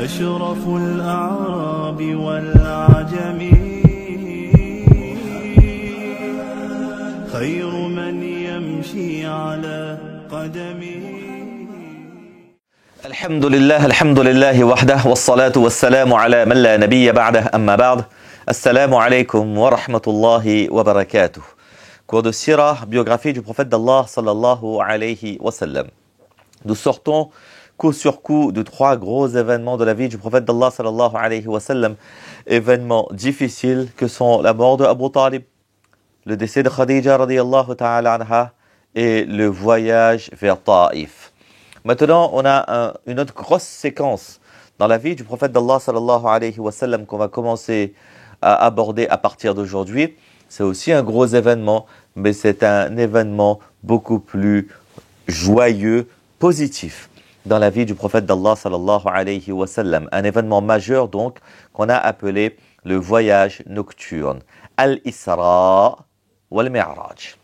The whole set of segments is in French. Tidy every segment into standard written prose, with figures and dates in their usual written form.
أشرف الأعراب والعجم خير من يمشي على قدمه. الحمد لله وحده والصلاة والسلام على من لا نبي بعده أما بعد. Assalamu alaikum wa rahmatullahi wa barakatuh. Cours de Sirah, biographie du prophète d'Allah sallallahu alayhi wa sallam. Nous sortons coup sur coup de trois gros événements de la vie du prophète d'Allah sallallahu alayhi wa sallam. Événements difficiles que sont la mort de Abu Talib, le décès de Khadija radiyallahu ta'ala anha et le voyage vers Taïf. Maintenant, on a une autre grosse séquence dans la vie du prophète d'Allah sallallahu alayhi wa sallam qu'on va commencer à aborder à partir d'aujourd'hui. C'est aussi un gros événement, mais c'est un événement beaucoup plus joyeux, positif dans la vie du prophète d'Allah sallallahu alayhi wa sallam. Un événement majeur donc qu'on a appelé le voyage nocturne, Al-Isra wal-Mi'raj.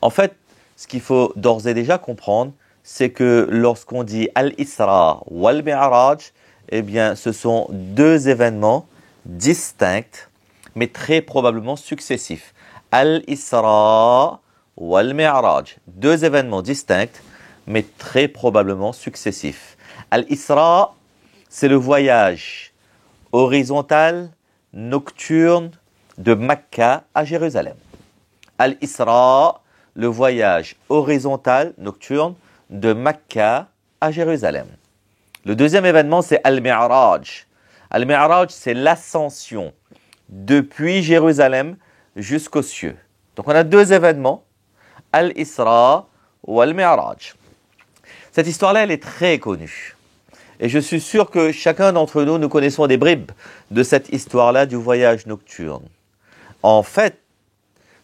En fait, ce qu'il faut d'ores et déjà comprendre, c'est que lorsqu'on dit Al-Isra wal-Mi'raj, eh bien ce sont deux événements distincts, mais très probablement successifs. Al-Isra wal-Mi'raj, deux événements distincts, mais très probablement successifs. Al-Isra, c'est le voyage horizontal, nocturne, de Mecca à Jérusalem. Al-Isra, le voyage horizontal, nocturne, de Mecca à Jérusalem. Le deuxième événement, c'est Al-Mi'raj. Al-Mi'raj, c'est l'ascension depuis Jérusalem jusqu'aux cieux. Donc on a deux événements, Al-Isra ou Al-Mi'raj. Cette histoire-là, elle est très connue. Et je suis sûr que chacun d'entre nous, nous connaissons des bribes de cette histoire-là du voyage nocturne. En fait,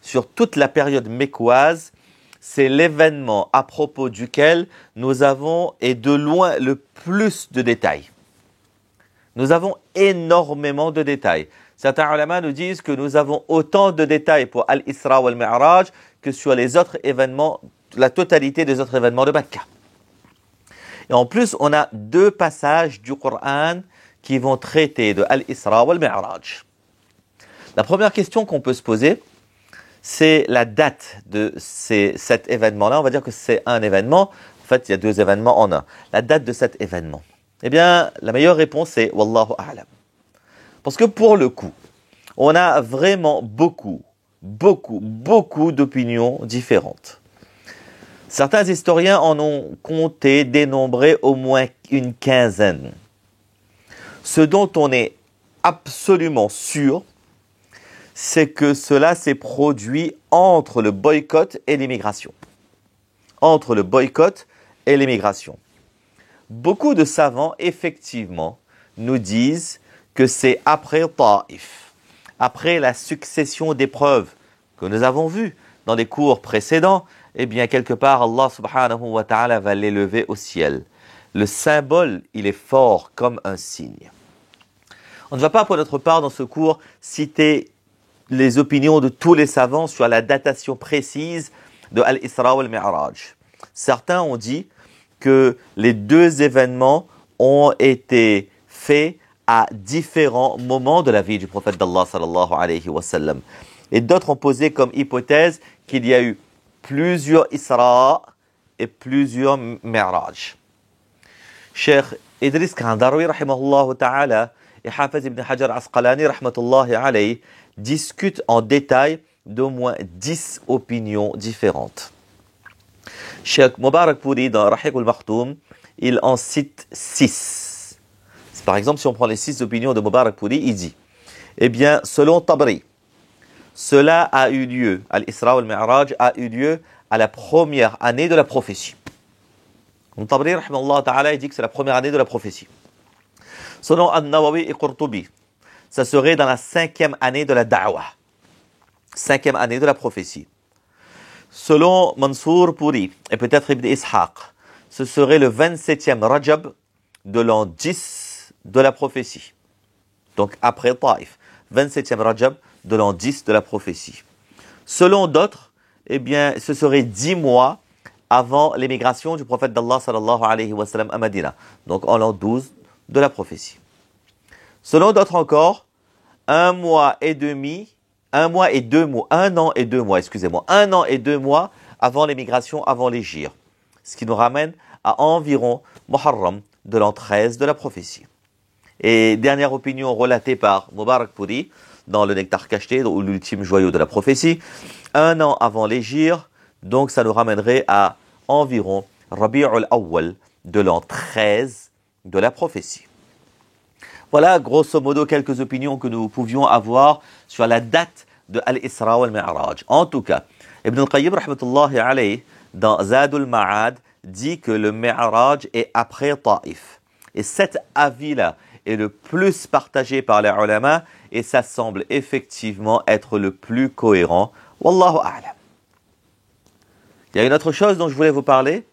sur toute la période mécoise, c'est l'événement à propos duquel nous avons, et de loin, le plus de détails. Nous avons énormément de détails. Certains ulama nous disent que nous avons autant de détails pour Al-Isra ou Al-Mi'raj que sur les autres événements, la totalité des autres événements de Mecca. Et en plus, on a deux passages du Coran qui vont traiter de Al-Isra ou Al-Mi'raj. La première question qu'on peut se poser, c'est la date de cet événement-là. On va dire que c'est un événement. En fait, il y a deux événements en un. La date de cet événement. Eh bien, la meilleure réponse est Wallahu a'lam. Parce que pour le coup, on a vraiment beaucoup d'opinions différentes. Certains historiens en ont compté, dénombré au moins une quinzaine. Ce dont on est absolument sûr, c'est que cela s'est produit entre le boycott et l'immigration. Entre le boycott et l'immigration. Beaucoup de savants, effectivement, nous disent que c'est après Taïf, après la succession d'épreuves que nous avons vues dans des cours précédents, eh bien, quelque part, Allah subhanahu wa ta'ala va l'élever au ciel. Le symbole, il est fort comme un signe. On ne va pas, pour notre part, dans ce cours, citer les opinions de tous les savants sur la datation précise de Al-Isra ou Al-Mi'raj. Certains ont dit que les deux événements ont été faits à différents moments de la vie du prophète d'Allah sallallahu alayhi wa sallam. Et d'autres ont posé comme hypothèse qu'il y a eu plusieurs Isra et plusieurs Mi'raj. Cheikh Idris Kandaroui rahimahullah ta'ala et Hafiz ibn Hajar Asqalani rahmatullahi alayhi discutent en détail d'au moins 10 opinions différentes. Cheikh Mubarak Puri dans Rahiq al-Makhtoum, il en cite 6. Par exemple, si on prend les 6 opinions de Mubarak Puri, il dit, eh bien, selon Tabri, cela a eu lieu, Al-Isra wal-Mi'raj a eu lieu à la première année de la prophétie. Tabri, rahimahullah ta'ala, il dit que c'est la première année de la prophétie. Selon An-Nawawi et Qurtubi, ça serait dans la 5e année de la da'wah. 5e année de la prophétie. Selon Mansour Puri et peut-être Ibn Ishaq, ce serait le 27e Rajab de l'an 10 de la prophétie. Donc après Taïf, 27e Rajab de l'an 10 de la prophétie. Selon d'autres, eh bien, ce serait 10 mois avant l'émigration du prophète d'Allah sallallahu alayhi wa sallam à Medina. Donc en l'an 12 de la prophétie. Selon d'autres encore, 1 an et 2 mois avant l'émigration, avant l'Hégire. Ce qui nous ramène à environ Muharram de l'an 13 de la prophétie. Et dernière opinion relatée par Mubarakpuri dans le Nectar cacheté, ou l'ultime joyau de la prophétie, 1 an avant l'Hégire, donc ça nous ramènerait à environ Rabi'ul Awwal de l'an 13 de la prophétie. Voilà grosso modo quelques opinions que nous pouvions avoir sur la date de Al-Isra wal-Mi'raj. En tout cas, Ibn al-Qayyim rahmatullahi alayhi dans Zadul Ma'ad dit que le Mi'raj est après Taïf. Et cet avis-là est le plus partagé par les ulama et ça semble effectivement être le plus cohérent. Wallahu a'lam. Il y a une autre chose dont je voulais vous parler,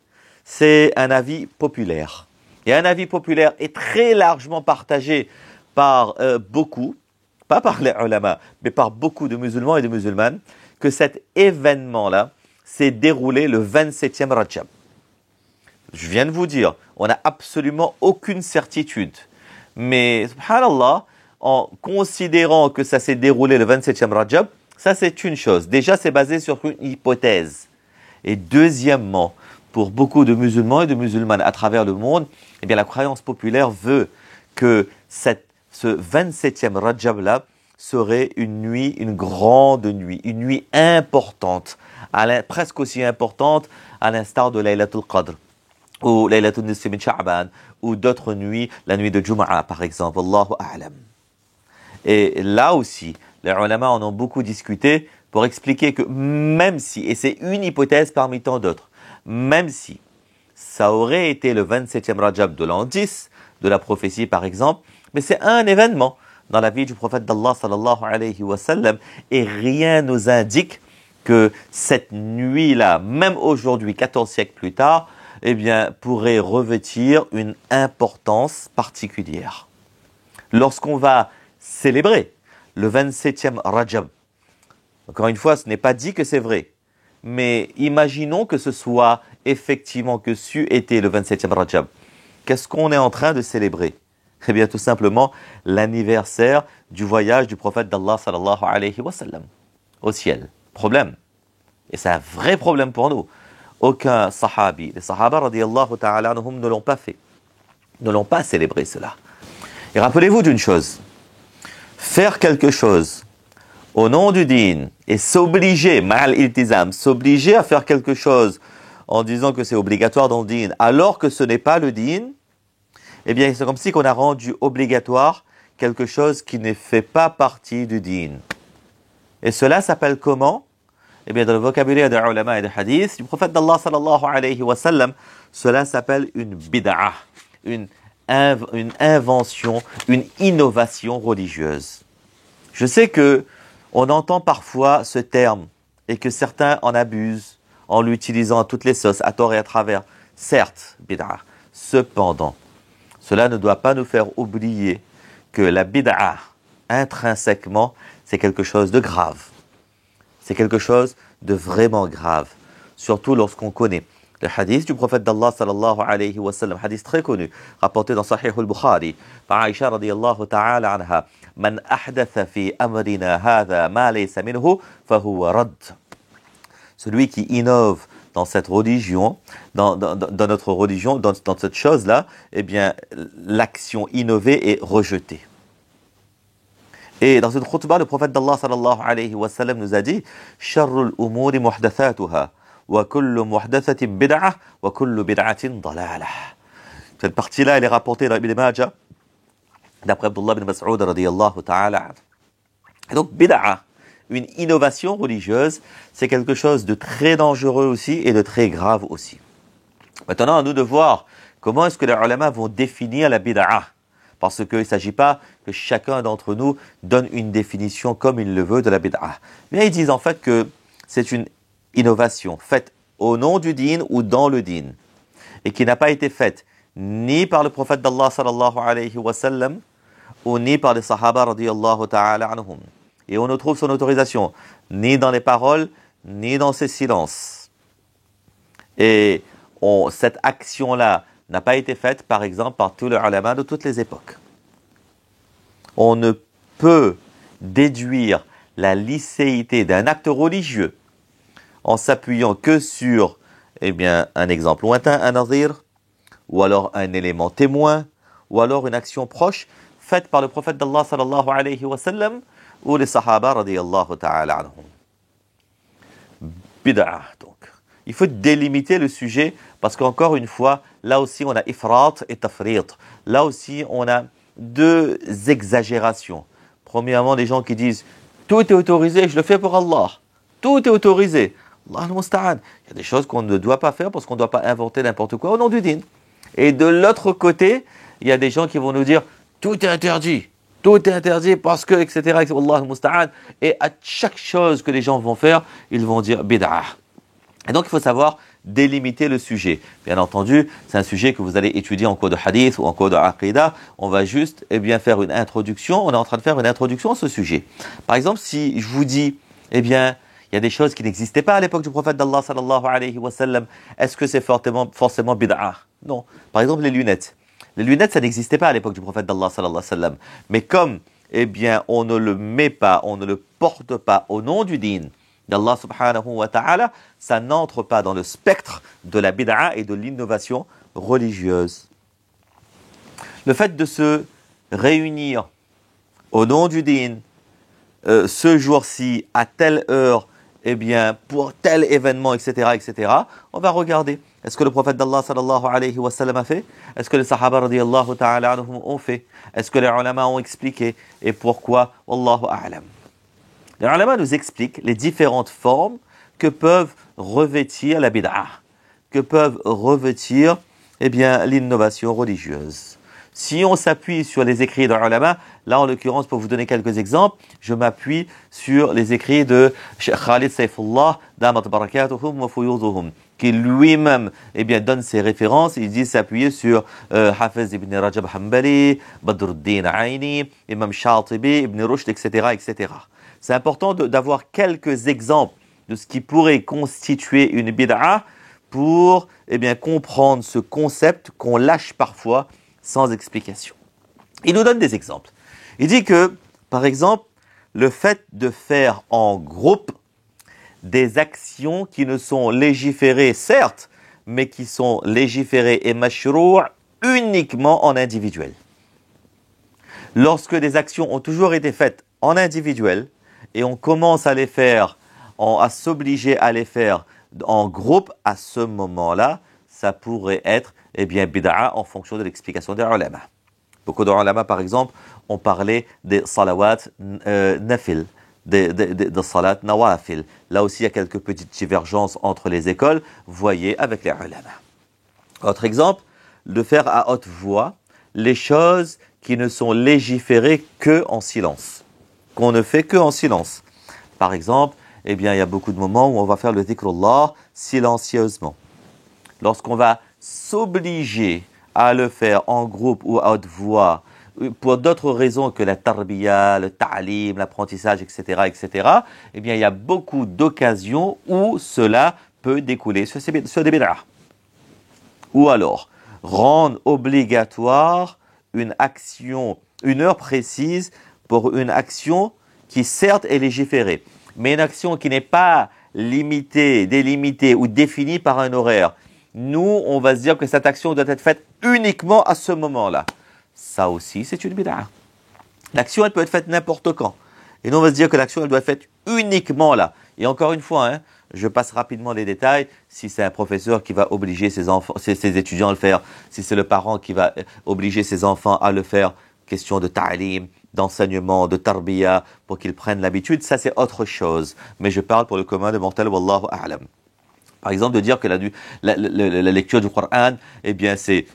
c'est un avis populaire. Et un avis populaire est très largement partagé par beaucoup, pas par les ulama, mais par beaucoup de musulmans et de musulmanes, que cet événement-là s'est déroulé le 27e Rajab. Je viens de vous dire, on n'a absolument aucune certitude. Mais, subhanallah, en considérant que ça s'est déroulé le 27e Rajab, ça c'est une chose. Déjà, c'est basé sur une hypothèse. Et deuxièmement, pour beaucoup de musulmans et de musulmanes à travers le monde, eh bien, la croyance populaire veut que ce 27e Rajab-là serait une nuit, une grande nuit, une nuit importante, presque aussi importante à l'instar de Laylatul Qadr, ou Laylatul Nisfi min Sha'ban, ou d'autres nuits, la nuit de Jumu'ah par exemple, Allahu A'lam. Et là aussi, les ulama en ont beaucoup discuté pour expliquer que même si, et c'est une hypothèse parmi tant d'autres, même si ça aurait été le 27e Rajab de l'an 10, de la prophétie par exemple, mais c'est un événement dans la vie du prophète d'Allah sallallahu alayhi wa sallam, et rien nous indique que cette nuit-là, même aujourd'hui, 14 siècles plus tard, eh bien, pourrait revêtir une importance particulière. Lorsqu'on va célébrer le 27e Rajab, encore une fois, ce n'est pas dit que c'est vrai, mais imaginons que ce soit effectivement que c'eût été le 27e Rajab. Qu'est-ce qu'on est en train de célébrer? Eh bien, tout simplement, l'anniversaire du voyage du prophète d'Allah sallallahu alayhi wa sallam au ciel. Problème. Et c'est un vrai problème pour nous. Aucun sahabi, les sahaba radiyallahu ta'ala anhum ne l'ont pas fait. Ne l'ont pas célébré cela. Et rappelez-vous d'une chose. Faire quelque chose au nom du dîn et s'obliger, ma'al iltizam, s'obliger à faire quelque chose en disant que c'est obligatoire dans le dîn, alors que ce n'est pas le dîn, eh bien, c'est comme si on a rendu obligatoire quelque chose qui ne fait pas partie du dîn. Et cela s'appelle comment? Eh bien, dans le vocabulaire des ulama et des hadiths, du prophète d'Allah sallallahu alayhi wa sallam, cela s'appelle une bid'ah, une invention, une innovation religieuse. Je sais que on entend parfois ce terme et que certains en abusent en l'utilisant à toutes les sauces, à tort et à travers. Certes, bid'ah. Cependant, cela ne doit pas nous faire oublier que la bid'ah, intrinsèquement, c'est quelque chose de grave. C'est quelque chose de vraiment grave. Surtout lorsqu'on connaît le hadith du prophète d'Allah sallallahu alayhi wa sallam, hadith très connu, rapporté dans Sahih al-Bukhari, par Aïcha radiyallahu ta'ala anha, Man ahdatha fi amrina hadha ma laysa minhu, fahuwa rad. Celui qui innove dans cette religion, dans notre religion, dans cette chose-là, eh bien, l'action innovée est rejetée. Et dans une khutbah, le prophète d'Allah sallallahu alayhi wa sallam nous a dit Sharrul umuri muhdathatuha wa kullu muhdathatin bid'ah wa kullu bid'atin dalalah. Cette partie-là, elle est rapportée dans Ibn Majah, d'après Abdullah ibn Mas'ud radiyallahu ta'ala. Et donc, bid'ah, une innovation religieuse, c'est quelque chose de très dangereux aussi et de très grave aussi. Maintenant, à nous de voir comment est-ce que les ulama vont définir la bid'ah. Parce qu'il ne s'agit pas que chacun d'entre nous donne une définition comme il le veut de la bid'ah. Mais ils disent en fait que c'est une innovation faite au nom du dîn ou dans le dîn. et qui n'a pas été faite ni par le prophète d'Allah sallallahu alayhi wa sallam ou ni par les sahaba radiyallahu ta'ala anhum. Et on ne trouve son autorisation ni dans les paroles, ni dans ses silences. Et cette action-là n'a pas été faite, par exemple, par tous les ulama de toutes les époques. On ne peut déduire la licéité d'un acte religieux en s'appuyant que sur un exemple lointain, un nazir, ou alors un élément témoin, ou alors une action proche faite par le prophète d'Allah sallallahu alayhi wa sallam ou les sahaba radiyallahu ta'ala anhum. Bid'ah, donc. Il faut délimiter le sujet parce qu'encore une fois, là aussi on a ifrat et tafrit. Là aussi on a deux exagérations. Premièrement, des gens qui disent tout est autorisé, je le fais pour Allah. Tout est autorisé. Allah al-Musta'an. Il y a des choses qu'on ne doit pas faire parce qu'on ne doit pas inventer n'importe quoi au nom du din. Et de l'autre côté, il y a des gens qui vont nous dire tout est interdit. Tout est interdit parce que, etc. Allah al-Musta'an. Et à chaque chose que les gens vont faire, ils vont dire bid'ah. Et donc, il faut savoir délimiter le sujet. Bien entendu, c'est un sujet que vous allez étudier en cours de hadith ou en cours de aqidah. On va juste faire une introduction. On est en train de faire une introduction à ce sujet. Par exemple, si je vous dis, il y a des choses qui n'existaient pas à l'époque du prophète d'Allah sallallahu alayhi wa sallam, est-ce que c'est forcément bid'ah? Non. Par exemple, les lunettes. Les lunettes, ça n'existait pas à l'époque du prophète d'Allah sallallahu alayhi wa sallam. Mais comme, on ne le met pas, on ne le porte pas au nom du din d'Allah subhanahu wa ta'ala, ça n'entre pas dans le spectre de la bid'a et de l'innovation religieuse. Le fait de se réunir au nom du din, ce jour-ci, à telle heure, pour tel événement, etc., on va regarder. Est-ce que le prophète d'Allah sallallahu alayhi wa sallam a fait? Est-ce que les sahaba radiyallahu ta'ala anhum ont fait? Est-ce que les ulama ont expliqué? Et pourquoi? Wallahu a'lam. Les ulama nous expliquent les différentes formes que peuvent revêtir la bid'a, que peuvent revêtir l'innovation religieuse. Si on s'appuie sur les écrits de ulama, là en l'occurrence pour vous donner quelques exemples, je m'appuie sur les écrits de Cheikh Khalid Saifullah, Damat barakatuhum wa fuyuduhum, qui lui-même donne ses références. Il dit s'appuyer sur Hafiz ibn Rajab Hanbali, Badruddin Aini, Imam Shatibi, Ibn Rushd, etc. C'est important d'avoir quelques exemples de ce qui pourrait constituer une bid'a pour comprendre ce concept qu'on lâche parfois sans explication. Il nous donne des exemples. Il dit que, par exemple, le fait de faire en groupe des actions qui ne sont légiférées, certes, mais qui sont légiférées et mashrou' uniquement en individuel. Lorsque des actions ont toujours été faites en individuel, et on commence à les faire, à s'obliger à les faire en groupe, à ce moment-là, ça pourrait être bid'a en fonction de l'explication des ulama. Beaucoup de ulama, par exemple, ont parlé des salawat nafil, des salat nawafil. Là aussi, il y a quelques petites divergences entre les écoles. Voyez avec les ulama. Autre exemple, de faire à haute voix les choses qui ne sont légiférées que en silence, qu'on ne fait que en silence. Par exemple, il y a beaucoup de moments où on va faire le dhikrullah silencieusement. Lorsqu'on va s'obliger à le faire en groupe ou à haute voix, pour d'autres raisons que la tarbiya, le ta'lim, l'apprentissage, etc., il y a beaucoup d'occasions où cela peut découler sur des bid'ah. Ou alors, rendre obligatoire une action, une heure précise pour une action qui certes est légiférée, mais une action qui n'est pas limitée, délimitée ou définie par un horaire. Nous, on va se dire que cette action doit être faite uniquement à ce moment-là. Ça aussi, c'est une bid'a. L'action, elle peut être faite n'importe quand. Et nous, on va se dire que l'action, elle doit être faite uniquement là. Et encore une fois, je passe rapidement les détails. Si c'est un professeur qui va obliger ses étudiants à le faire, si c'est le parent qui va obliger ses enfants à le faire, question de ta'lim, d'enseignement, de tarbiya, pour qu'ils prennent l'habitude, ça c'est autre chose. Mais je parle pour le commun des mortels, wallahu a'lam. Par exemple, de dire que la lecture du Coran, c'est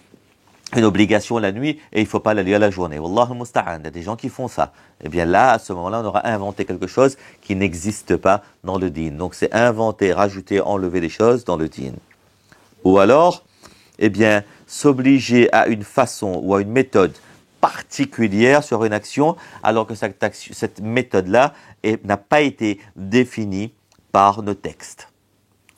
une obligation la nuit et il ne faut pas la lire la journée. Wallahu musta'an, il y a des gens qui font ça. Là, à ce moment-là, on aura inventé quelque chose qui n'existe pas dans le din. Donc, c'est inventer, rajouter, enlever des choses dans le din. Ou alors, eh bien, s'obliger à une façon ou à une méthode particulière sur une action, alors que cette méthode-là n'a pas été définie par nos textes.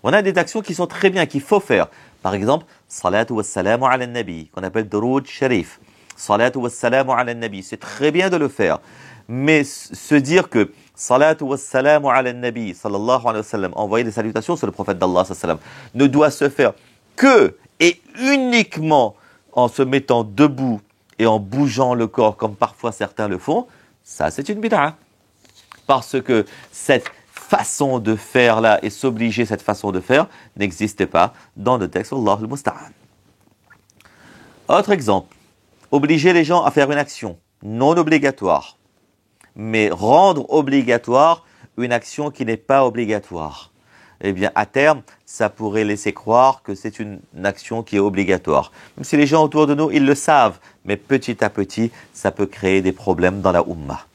On a des actions qui sont très bien, qu'il faut faire. Par exemple, salatu wa salamu ala nabi, qu'on appelle Duroud Sharif. Salatu wa salamu ala nabi, c'est très bien de le faire. Mais se dire que salatu wa salamu ala nabi, sallallahu alayhi wa sallam, envoyer des salutations sur le prophète d'Allah, sallam, ne doit se faire que et uniquement en se mettant debout et en bougeant le corps, comme parfois certains le font, ça c'est une bid'a. Parce que cette façon de faire là et s'obliger cette façon de faire n'existe pas dans le texte Allah al-Musta'an. Autre exemple, obliger les gens à faire une action non obligatoire, mais rendre obligatoire une action qui n'est pas obligatoire. Eh bien, à terme, ça pourrait laisser croire que c'est une action qui est obligatoire. Même si les gens autour de nous, ils le savent, mais petit à petit, ça peut créer des problèmes dans la Ummah.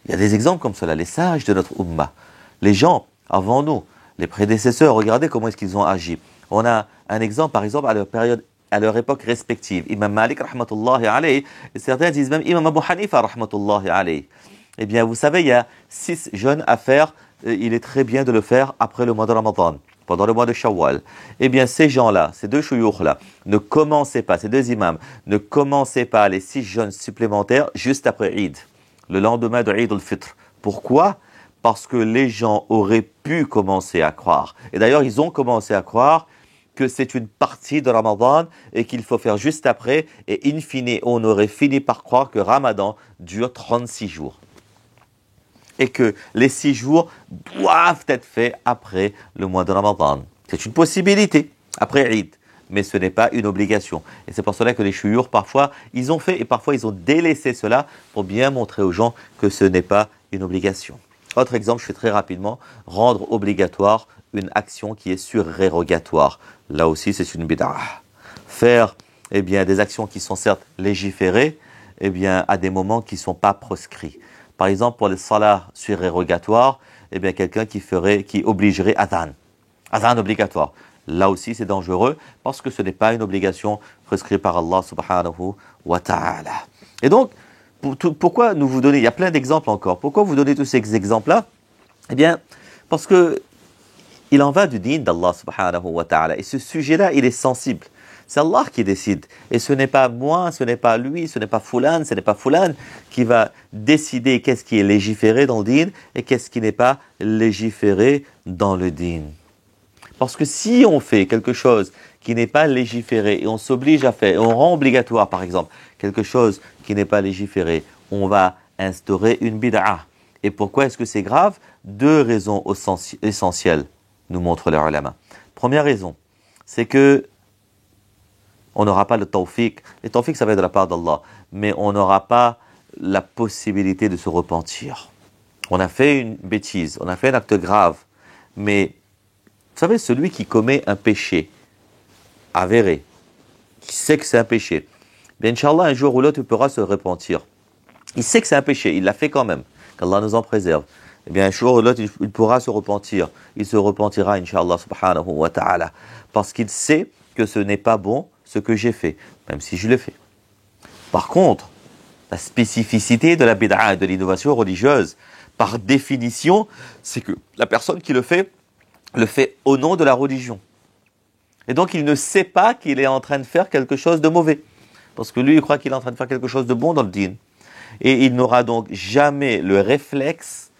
Il y a des exemples comme cela, les sages de notre Ummah. Les gens avant nous, les prédécesseurs, regardez comment est-ce qu'ils ont agi. On a un exemple, par exemple, à leur époque respective. Imam Malik, rahmatullahi alayhi, et certains disent même Imam Abu Hanifa, rahmatullahi alayhi. Eh bien, vous savez, il y a 6 jeûnes à faire. Il est très bien de le faire après le mois de Ramadan, pendant le mois de Shawwal. Eh bien, ces gens-là, ces 2 chouyoukhs-là, ne commencez pas, ces 2 imams, ne commencez pas les 6 jeûnes supplémentaires juste après Eid, le lendemain de Eid al-Fitr. Pourquoi ? Parce que les gens auraient pu commencer à croire. Et d'ailleurs, ils ont commencé à croire que c'est une partie de Ramadan et qu'il faut faire juste après. Et in fine, on aurait fini par croire que Ramadan dure 36 jours. Et que les 6 jours doivent être faits après le mois de Ramadan. C'est une possibilité, après Eid. Mais ce n'est pas une obligation. Et c'est pour cela que les chouyurs, parfois, ils ont fait et parfois ils ont délaissé cela pour bien montrer aux gens que ce n'est pas une obligation. Autre exemple, je fais très rapidement, rendre obligatoire une action qui est surérogatoire. Là aussi, c'est une bid'a. Faire eh bien, des actions qui sont certes légiférées, eh bien, à des moments qui ne sont pas proscrits. Par exemple, pour les salahs surérogatoires, eh bien, quelqu'un qui obligerait adhan obligatoire. Là aussi, c'est dangereux parce que ce n'est pas une obligation prescrite par Allah subhanahu wa ta'ala. Et donc, pourquoi nous vous donner, il y a plein d'exemples encore, pourquoi vous donner tous ces exemples-là? Eh bien, parce que il en va du dîn d'Allah subhanahu wa ta'ala. Et ce sujet-là, il est sensible. C'est Allah qui décide. Et ce n'est pas moi, ce n'est pas lui, ce n'est pas Fulan, ce n'est pas Fulan qui va décider qu'est-ce qui est légiféré dans le dîn et qu'est-ce qui n'est pas légiféré dans le dîn. Parce que si on fait quelque chose qui n'est pas légiféré et on s'oblige à faire, et on rend obligatoire par exemple quelque chose qui n'est pas légiféré, on va instaurer une bid'a. Et pourquoi est-ce que c'est grave? 2 raisons essentielles, nous montrent les ulama. Première raison, c'est que on n'aura pas le tawfiq. Le tawfiq, ça va être de la part d'Allah, mais on n'aura pas la possibilité de se repentir. On a fait une bêtise, on a fait un acte grave, mais vous savez, celui qui commet un péché avéré, qui sait que c'est un péché, bien, Inch'Allah, un jour ou l'autre, il pourra se repentir. Il sait que c'est un péché, il l'a fait quand même, qu'Allah nous en préserve. Eh bien, un jour ou l'autre, il pourra se repentir. Il se repentira, Inch'Allah, subhanahu wa ta'ala, parce qu'il sait que ce n'est pas bon ce que j'ai fait, même si je l'ai fait. Par contre, la spécificité de la bid'a et de l'innovation religieuse, par définition, c'est que la personne qui le fait au nom de la religion. Et donc, il ne sait pas qu'il est en train de faire quelque chose de mauvais. Parce que lui, il croit qu'il est en train de faire quelque chose de bon dans le dîn. Et il n'aura donc jamais le réflexe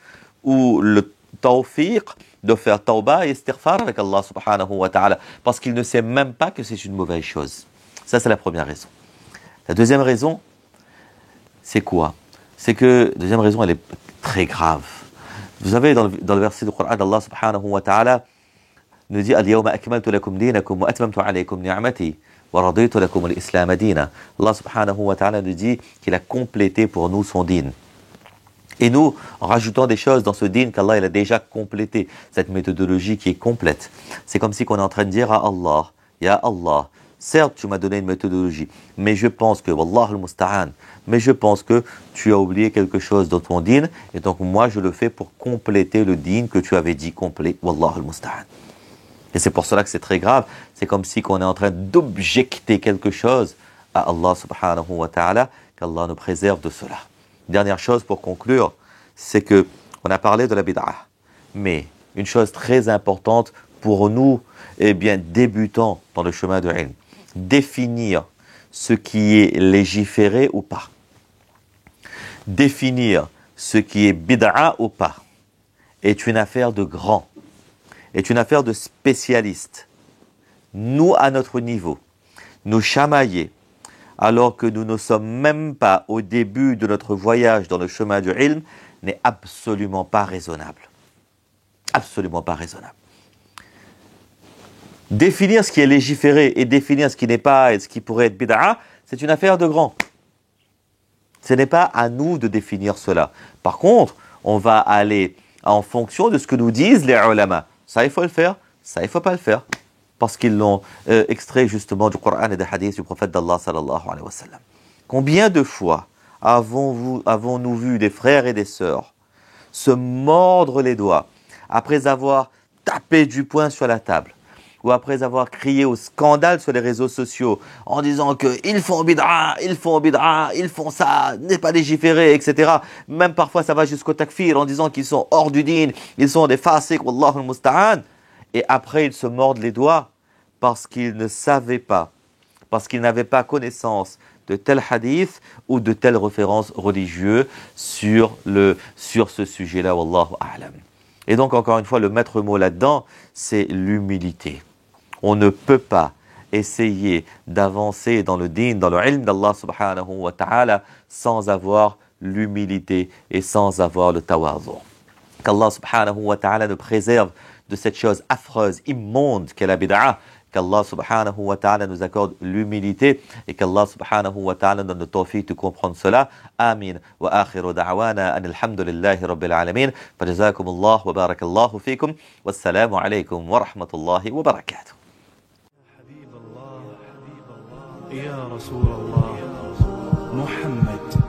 ou le tawfiq de faire tawbah et istighfar avec Allah subhanahu wa ta'ala. Parce qu'il ne sait même pas que c'est une mauvaise chose. Ça, c'est la première raison. La deuxième raison, c'est quoi? C'est que, deuxième raison, elle est très grave. Vous savez, dans le verset du Coran, Allah subhanahu wa ta'ala nous dit Al-yawma akmaltu lakum dinakum wa atmamtu alaykum ni'mati wa raditu lakum al-islam dina. Allah subhanahu wa ta'ala nous dit qu'il a complété pour nous son din. Et nous, en rajoutant des choses dans ce din qu'Allah il a déjà complété, cette méthodologie qui est complète, c'est comme si on est en train de dire à Allah, Ya Allah, certes tu m'as donné une méthodologie, mais je pense que, Wallah al-Musta'an, mais je pense que tu as oublié quelque chose dans ton din, et donc moi je le fais pour compléter le din que tu avais dit complet, Wallah al-Musta'an. Et c'est pour cela que c'est très grave. C'est comme si on est en train d'objecter quelque chose à Allah subhanahu wa ta'ala, qu'Allah nous préserve de cela. Dernière chose pour conclure, c'est que on a parlé de la bid'ah. Mais une chose très importante pour nous, eh bien, débutants dans le chemin de ilm, définir ce qui est légiféré ou pas. Définir ce qui est bid'a ou pas est une affaire de grands, est une affaire de spécialistes. Nous, à notre niveau, nous chamailler, alors que nous ne sommes même pas au début de notre voyage dans le chemin du ilm, n'est absolument pas raisonnable. Absolument pas raisonnable. Définir ce qui est légiféré et définir ce qui n'est pas et ce qui pourrait être bid'a, c'est une affaire de grands. Ce n'est pas à nous de définir cela. Par contre, on va aller en fonction de ce que nous disent les ulama. Ça, il faut le faire. Ça, il ne faut pas le faire. Parce qu'ils l'ont extrait justement du Coran et des hadiths du prophète d'Allah sallallahu alayhi wa sallam. Combien de fois avons-nous vu des frères et des sœurs se mordre les doigts après avoir tapé du poing sur la table ou après avoir crié au scandale sur les réseaux sociaux en disant qu'ils font bid'a, ils font ça, n'est pas légiféré, etc. Même parfois ça va jusqu'au takfir en disant qu'ils sont hors du din, ils sont des fasiq, wallahu al-musta'an. Et après ils se mordent les doigts parce qu'ils ne savaient pas, parce qu'ils n'avaient pas connaissance de tel hadith ou de telle référence religieuse sur ce sujet-là, wallahu a'lam. Et donc encore une fois, le maître mot là-dedans, c'est l'humilité. On ne peut pas essayer d'avancer dans le din, dans le ilm d'Allah subhanahu wa ta'ala sans avoir l'humilité et sans avoir le tawazu. Qu'Allah subhanahu wa ta'ala nous préserve de cette chose affreuse, immonde qu'est la bid'a. Qu'Allah subhanahu wa ta'ala nous accorde l'humilité et qu'Allah subhanahu wa ta'ala donne le tawfiq de comprendre cela. Amin. Wa akhiru da'wana an alhamdulillahi rabbil alamin. Fajazakumullah wa barakallahu fikum. Wassalamu alaykum wa rahmatullahi wa barakatuh. يا رسول الله محمد